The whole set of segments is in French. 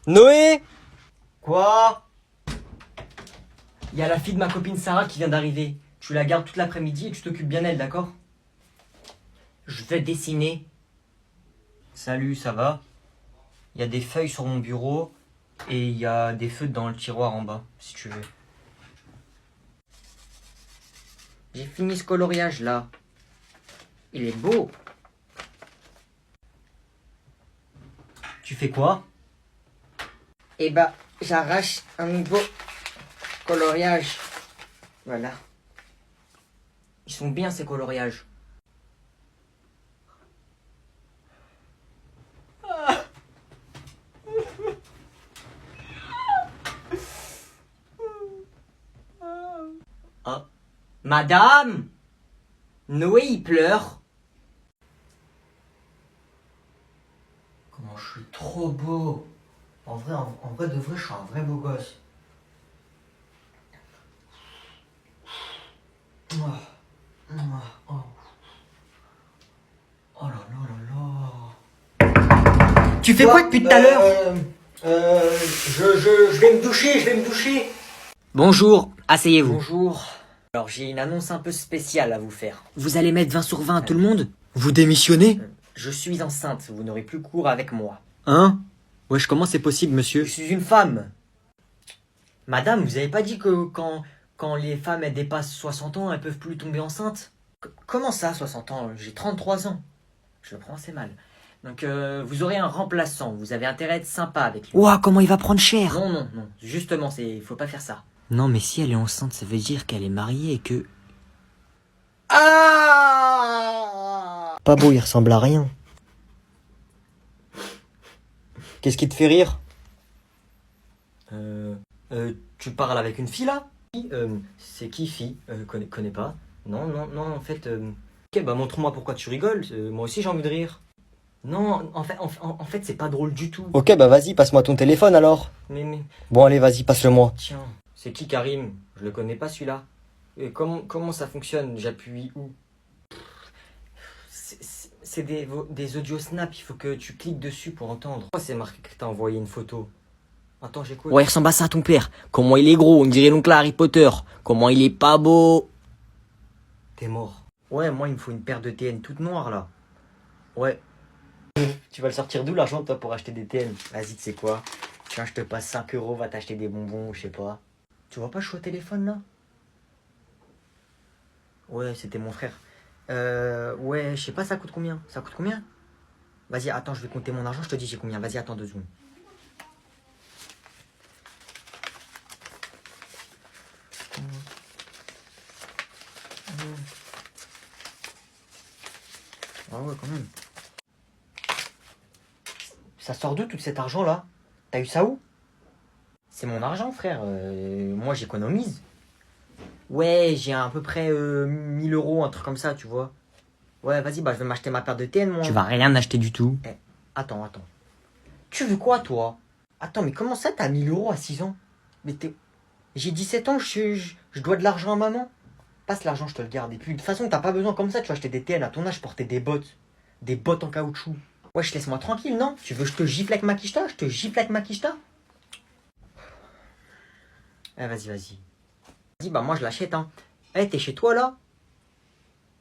Noé! Quoi? Il y a la fille de ma copine Sarah qui vient d'arriver. Tu la gardes toute l'après-midi et tu t'occupes bien d'elle, d'accord? Je vais dessiner. Salut, ça va? Il y a des feuilles sur mon bureau et il y a des feutres dans le tiroir en bas, si tu veux. J'ai fini ce coloriage là. Il est beau. Tu fais quoi? Eh bah, j'arrache un nouveau coloriage. Voilà. Ils sont bien ces coloriages. Ah. Madame! Noé, il pleure. Comment je suis trop beau. En vrai de vrai, je suis un vrai beau gosse. Oh là là là là. Tu fais quoi depuis tout à l'heure? Je vais me doucher. Bonjour, asseyez-vous. Bonjour. Alors j'ai une annonce un peu spéciale à vous faire. Vous allez mettre 20 sur 20 à tout le monde? Vous démissionnez? Je suis enceinte, vous n'aurez plus cours avec moi. Hein? Wesh, comment c'est possible, Je monsieur? suis une femme. Madame, vous avez pas dit que quand les femmes elles dépassent 60 ans, elles peuvent plus tomber enceintes? Comment ça, 60 ans? J'ai 33 ans. Je le prends assez mal. Donc vous aurez un remplaçant, vous avez intérêt à être sympa avec lui. Ouah, comment il va prendre cher? Non, non, non. Justement, faut pas faire ça. Non, mais si elle est enceinte, ça veut dire qu'elle est mariée et que... Ah! Pas beau, il ressemble à rien. Qu'est-ce qui te fait rire? Tu parles avec une fille là? C'est qui fille? Connais pas. Non, non, non, en fait... Ok, bah montre-moi pourquoi tu rigoles. Moi aussi j'ai envie de rire. Non, en fait c'est pas drôle du tout. Ok, bah vas-y, passe-moi ton téléphone alors. Mais... Bon, allez, vas-y, passe-le-moi. Tiens, c'est qui Karim? Je le connais pas celui-là. Et comment ça fonctionne? J'appuie où? C'est des audio snap, il faut que tu cliques dessus pour entendre. Pourquoi c'est marqué que t'as envoyé une photo? Attends, j'écoute. Ouais, il ressemble à ça, ton père. Comment il est gros, on dirait l'oncle Harry Potter. Comment il est pas beau. T'es mort. Ouais, moi il me faut une paire de TN toute noire là. Ouais. Tu vas le sortir d'où l'argent toi pour acheter des TN? Vas-y, tu sais quoi? Tiens, je te passe 5 euros, va t'acheter des bonbons, je sais pas. Tu vois pas, je suis au téléphone là? Ouais, c'était mon frère. Ouais, je sais pas, ça coûte combien? Ça coûte combien? Vas-y, attends, je vais compter mon argent, je te dis j'ai combien. Vas-y, attends 2 secondes. Ah ouais, quand même. Ça sort d'où tout cet argent là? T'as eu ça où? C'est mon argent, frère. Moi, j'économise. Ouais, j'ai à peu près 1000 euros, un truc comme ça, tu vois. Ouais, vas-y, bah je vais m'acheter ma paire de TN, moi. Tu vas rien acheter du tout. Eh, attends. Tu veux quoi, toi? Attends, mais comment ça, t'as 1000 euros à 6 ans? Mais t'es... J'ai 17 ans, je dois de l'argent à maman. Passe l'argent, je te le garde. Et puis, de toute façon, t'as pas besoin comme ça, tu vas acheter des TN. À ton âge, je portais des bottes. Des bottes en caoutchouc. Ouais, je laisse-moi tranquille, non? Tu veux que je te gifle avec ma quicheta? Je te gifle avec ma quicheta? Eh, vas-y. Vas-y, bah moi, je l'achète, hein. Eh, t'es chez toi, là?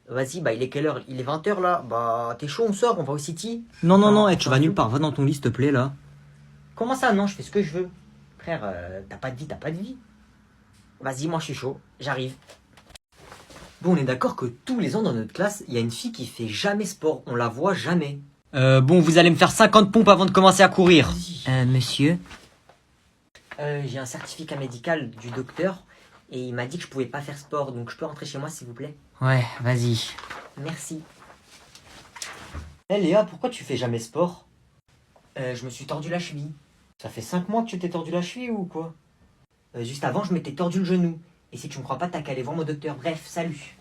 Vas-y, bah il est quelle heure? Il est 20 h là. Bah, t'es chaud, on sort, on va au City? Non, tu vas nulle part. Va dans ton lit, s'il te plaît, là. Comment ça, non? Je fais ce que je veux. Frère, t'as pas de vie. Vas-y, moi, je suis chaud. J'arrive. Bon, on est d'accord que tous les ans dans notre classe, il y a une fille qui fait jamais sport. On la voit jamais. Bon, vous allez me faire 50 pompes avant de commencer à courir. Monsieur? J'ai un certificat médical du docteur et il m'a dit que je pouvais pas faire sport, donc je peux rentrer chez moi, s'il vous plaît? Ouais, vas-y. Merci. Léa, pourquoi tu fais jamais sport? Je me suis tordu la cheville. Ça fait 5 mois que tu t'es tordu la cheville ou quoi? Juste avant, je m'étais tordu le genou. Et si tu me crois pas, t'as qu'à aller voir mon docteur. Bref, salut.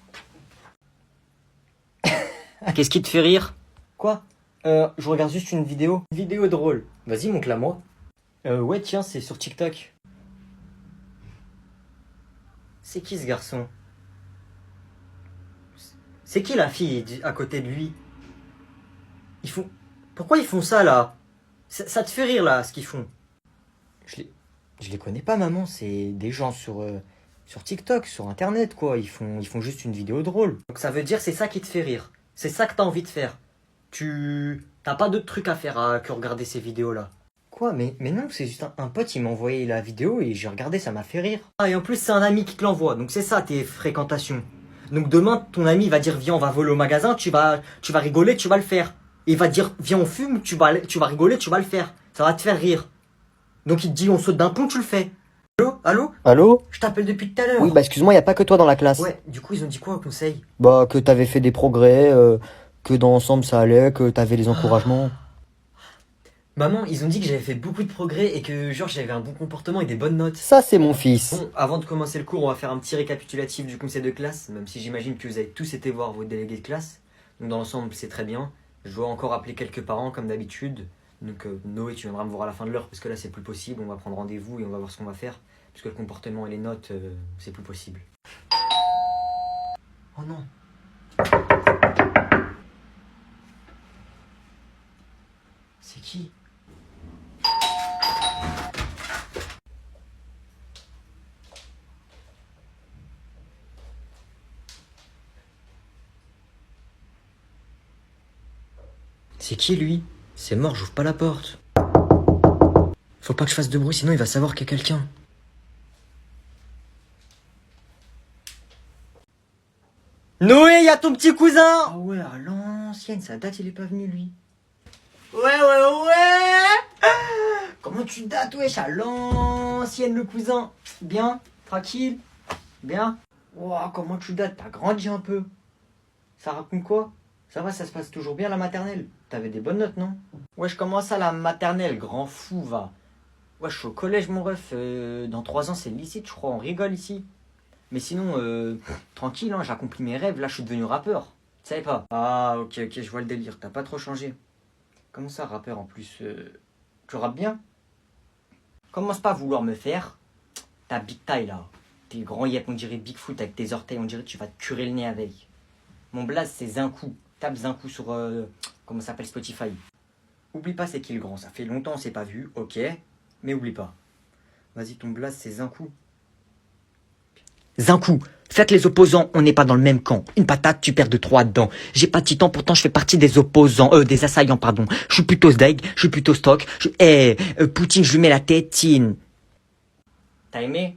Qu'est-ce qui te fait rire? Quoi? Je regarde juste une vidéo. Une vidéo drôle. Vas-y, montre-la moi. Ouais, tiens, c'est sur TikTok. C'est qui ce garçon? C'est qui la fille à côté de lui? Pourquoi ils font ça là? Ça te fait rire là, ce qu'ils font? Je les connais pas, maman. C'est des gens sur TikTok, sur Internet, quoi. Ils font juste une vidéo drôle. Donc ça veut dire c'est ça qui te fait rire. C'est ça que t'as envie de faire. T'as pas d'autre truc à faire que regarder ces vidéos-là. Quoi? Mais non, c'est juste un pote, il m'a envoyé la vidéo et j'ai regardé, ça m'a fait rire. Ah, et en plus, c'est un ami qui te l'envoie. Donc c'est ça tes fréquentations. Donc demain, ton ami va dire viens, on va voler au magasin, tu vas rigoler, tu vas le faire. Et il va te dire viens, on fume, tu vas rigoler, tu vas le faire. Ça va te faire rire. Donc il te dit on saute d'un pont, tu le fais. Allô? Allô? Allô? Je t'appelle depuis tout à l'heure. Oui, bah excuse-moi, y a pas que toi dans la classe. Ouais, du coup, ils ont dit quoi au conseil? Bah que t'avais fait des progrès, que dans l'ensemble ça allait, que t'avais les encouragements. Maman, ils ont dit que j'avais fait beaucoup de progrès et que genre j'avais un bon comportement et des bonnes notes. Ça c'est mon fils. Bon, avant de commencer le cours, on va faire un petit récapitulatif du conseil de classe, même si j'imagine que vous avez tous été voir vos délégués de classe. Donc dans l'ensemble, c'est très bien. Je dois encore appeler quelques parents comme d'habitude. Donc Noé, tu viendras me voir à la fin de l'heure parce que là c'est plus possible. On va prendre rendez-vous et on va voir ce qu'on va faire. Parce que le comportement et les notes, c'est plus possible. Oh non. C'est qui? C'est qui lui? C'est mort, j'ouvre pas la porte. Faut pas que je fasse de bruit, sinon il va savoir qu'il y a quelqu'un. Noé, y a ton petit cousin! Ah ouais, à l'ancienne, ça date, il est pas venu lui. Ouais! Comment tu dates, wesh, à l'ancienne le cousin? Bien? Tranquille? Bien? Wow, comment tu dates? T'as grandi un peu. Ça raconte quoi? Ça va, ça se passe toujours bien la maternelle? T'avais des bonnes notes, non? Ouais, je commence à la maternelle, grand fou, va. Ouais, je suis au collège, mon ref. Dans 3 ans, c'est le lycée, je crois. On rigole ici. Mais sinon, tranquille, hein, j'accomplis mes rêves. Là, je suis devenu rappeur. Tu savais pas? Ah, ok, je vois le délire. T'as pas trop changé. Comment ça, rappeur en plus? Tu rappes bien? Commence pas à vouloir me faire. Ta big taille, là. T'es grand yep, on dirait Bigfoot avec tes orteils. On dirait que tu vas te curer le nez avec. Mon blaze, c'est Zinkou. Tape Zinkou sur, comment ça s'appelle, Spotify. Oublie pas c'est qui le grand. Ça fait longtemps on s'est pas vu, ok. Mais oublie pas. Vas-y, ton blaze, c'est Zinkou. Zinkou, faites les opposants, on n'est pas dans le même camp. Une patate, tu perds de 3 dedans. J'ai pas de titan, pourtant je fais partie des opposants, des assaillants, pardon. Je suis plutôt Sdeg, je suis plutôt Stock. Poutine, je lui mets la tétine. T'as aimé?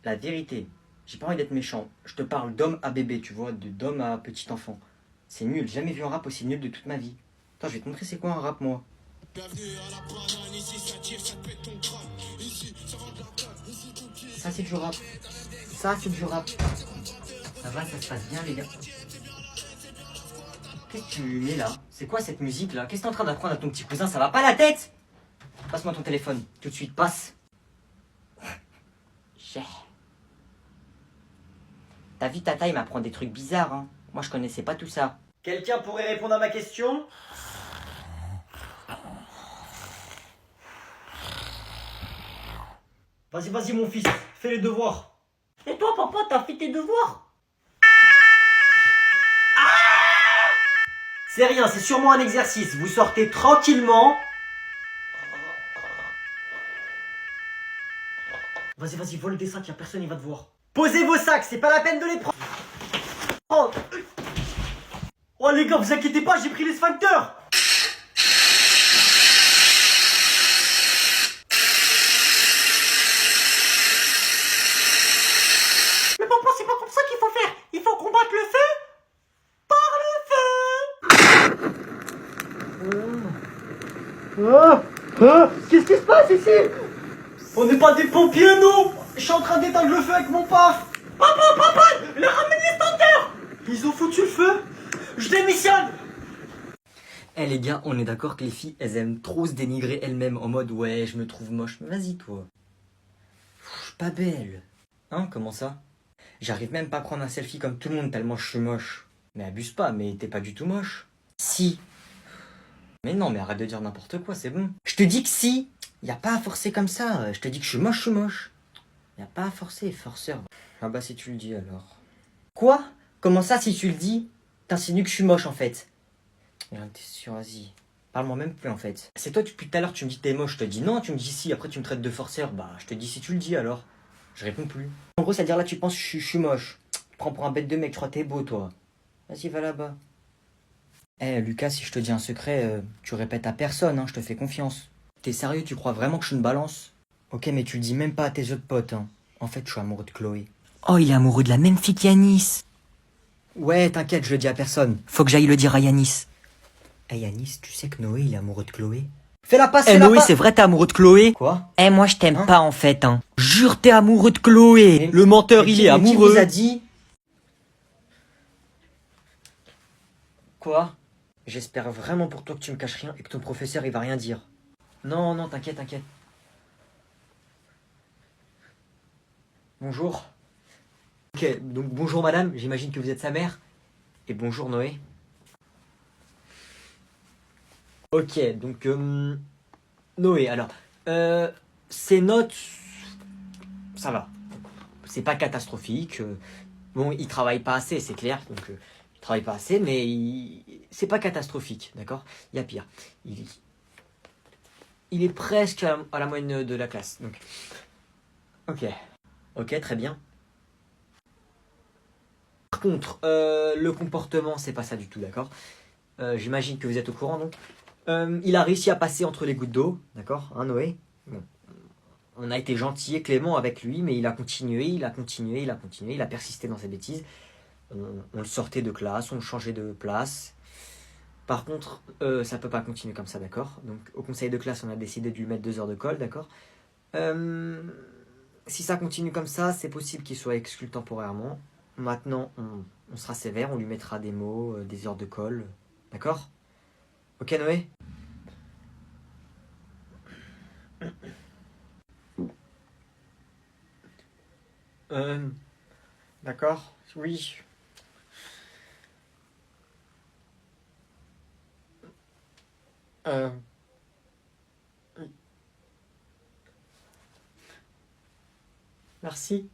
La vérité, j'ai pas envie d'être méchant. Je te parle d'homme à bébé, tu vois, d'homme à petit enfant. C'est nul, j'ai jamais vu un rap aussi nul de toute ma vie. Attends, je vais te montrer c'est quoi un rap, moi. Ça, c'est du rap. Ça, c'est du rap. Ça va, ça se passe bien, les gars. Qu'est-ce que tu mets là? C'est quoi cette musique là? Qu'est-ce que t'es en train d'apprendre à ton petit cousin? Ça va pas la tête? Passe-moi ton téléphone. Tout de suite, passe. T'as vu, Tata, il m'apprend des trucs bizarres, hein. Moi, je connaissais pas tout ça. Quelqu'un pourrait répondre à ma question? Vas-y, mon fils, fais les devoirs. Et toi, papa, t'as fait tes devoirs? C'est rien, c'est sûrement un exercice. Vous sortez tranquillement. Vas-y, vole des sacs, y'a personne, il va te voir. Posez vos sacs, c'est pas la peine de les prendre. Oh les gars, vous inquiétez pas, j'ai pris les sphincters. Mais papa, c'est pas comme ça qu'il faut faire. Il faut combattre le feu par le feu. Qu'est-ce qui se passe ici? On n'est pas des pompiers, nous. Je suis en train d'éteindre le feu avec mon paf. Papa, leur ramène l'extincteur. Ils ont foutu le feu. Je démissionne. Eh les gars, on est d'accord que les filles, elles aiment trop se dénigrer elles-mêmes en mode ouais, je me trouve moche. Mais vas-y toi. Je suis pas belle. Hein, comment ça? J'arrive même pas à prendre un selfie comme tout le monde tellement je suis moche. Mais abuse pas, mais t'es pas du tout moche. Si. Mais non, mais arrête de dire n'importe quoi, c'est bon. Je te dis que si. Y a pas à forcer comme ça. Je te dis que je suis moche. Y a pas à forcer, forceur. Ah bah si tu le dis alors. Quoi? Comment ça si tu le dis? T'insinues que je suis moche en fait. Regarde, t'es sûr, vas-y. Parle-moi même plus en fait. C'est toi depuis tout à l'heure tu me dis que t'es moche, je te dis non, tu me dis si, après tu me traites de forceur, bah je te dis si tu le dis alors. Je réponds plus. En gros, c'est-à-dire là tu penses que je suis moche. Tu te prends pour un bête de mec, tu crois que t'es beau toi. Vas-y, va là-bas. Eh Lucas, si je te dis un secret, tu répètes à personne, hein, je te fais confiance. T'es sérieux, tu crois vraiment que je suis une balance? Ok, mais tu le dis même pas à tes autres potes, hein. En fait, je suis amoureux de Chloé. Oh, il est amoureux de la même fille qu'Yanis. Ouais, t'inquiète, je le dis à personne. Faut que j'aille le dire à Yanis. Eh Yanis, tu sais que Noé, il est amoureux de Chloé? Fais la passe, Eh fais la Noé, passe. c'est vrai t'es amoureux de Chloé? Quoi? Eh moi je t'aime Hein? pas en fait hein. Jure t'es amoureux de Chloé. Mais- Le menteur mais il qui- est mais qui amoureux. vous a dit? Quoi? J'espère vraiment pour toi que tu me caches rien et que ton professeur il va rien dire. Non, non, t'inquiète, t'inquiète. Bonjour. Ok, donc bonjour madame, j'imagine que vous êtes sa mère. Et bonjour Noé. Ok, donc Noé, alors, ces notes, ça va. C'est pas catastrophique. Bon, il travaille pas assez, c'est clair. Donc, il travaille pas assez, mais c'est pas catastrophique, d'accord? Il y a pire. Il, il est presque à la moyenne de la classe. Donc, ok. Ok, très bien. Par contre, le comportement, c'est pas ça du tout, d'accord? J'imagine que vous êtes au courant, donc. Il a réussi à passer entre les gouttes d'eau, d'accord, hein, Noé? Bon. On a été gentil et clément avec lui, mais il a continué, il a continué, il a continué, il a persisté dans ses bêtises. On le sortait de classe, on le changeait de place. Par contre, ça peut pas continuer comme ça, d'accord? Donc, au conseil de classe, on a décidé de lui mettre 2 heures de colle, d'accord? Euh, Si ça continue comme ça, c'est possible qu'il soit exclu temporairement. Maintenant, on sera sévère, on lui mettra des mots, des heures de colle, d'accord? Ok, Noé? Euh, d'accord, oui. Euh, merci.